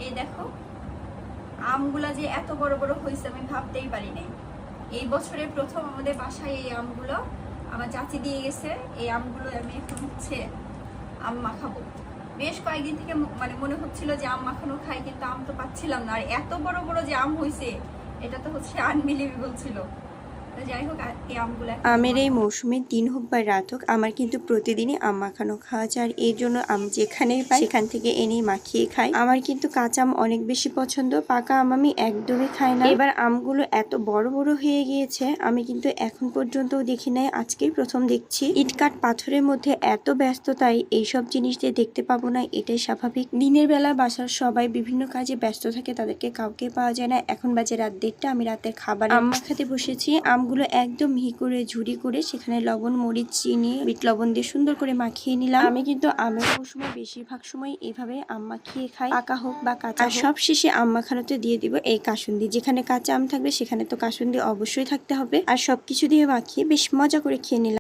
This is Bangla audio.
এই দেখো আমগুলা যে এত বড় বড় হয়েছে আমি ভাবতেই পারি নাই। এই বছরের প্রথম আমাদের বাসায় এই আমগুলো আমার চাচি দিয়ে গেছে। এই আমগুলো আমি এখন হচ্ছে আম মাখাবো। বেশ কয়েকদিন থেকে মানে মনে হচ্ছিল যে আম মাখানো খাই, কিন্তু আম তো পাচ্ছিলাম না। আর এত বড় বড় যে আম হয়েছে এটা তো হচ্ছে আনবিলিভেবল ছিল। তো যাই হোক এই আমগুলো আমের এই মৌসুমে দিন হোক বা রাত হোক আমার কিন্তু প্রতিদিনই আম মাখানো খাওয়া যায়। আর এর জন্য আম যেখানেই পাই সেখান থেকে এনেই মাখিয়ে খাই। আমার কিন্তু কাঁচা আম অনেক বেশি পছন্দ, পাকা আম আমি একদমই খাই না। এবার আমগুলো এত বড় বড় হয়ে গিয়েছে আমি কিন্তু এখন পর্যন্ত দেখি নাই, আজকেই প্রথম দেখছি। ইটকাট পাথরের মধ্যে এত ব্যস্ততায় এইসব জিনিস দিয়ে দেখতে পাবো না, এটাই স্বাভাবিক। দিনের বেলা বাসার সবাই বিভিন্ন কাজে ব্যস্ত থাকে, তাদেরকে কাউকে পাওয়া যায় না। এখন বাজে রাত 1:30, আমি রাতের খাবার আম মাখাতে বসেছি। আমগুলো একদম মিহি করে ঝুরি করে সেখানে লবণ, মরিচ, চিনি, বিট লবণ দিয়ে সুন্দর করে মাখিয়ে নিলাম। আমি কিন্তু আমের মৌসুমে বেশিরভাগ সময় এভাবে আম মাখিয়ে খাই, পাকা হোক বা কাঁচা। আর সব শেষে আম মাখানোতে দিয়ে দিব এই কাসুন্দি। যেখানে কাঁচা আম থাকবে সেখানে তো কাসুন্দি অবশ্যই থাকতে হবে। আর সবকিছু দিয়ে মাখিয়ে বেশ মজা করে খেয়ে নিলাম।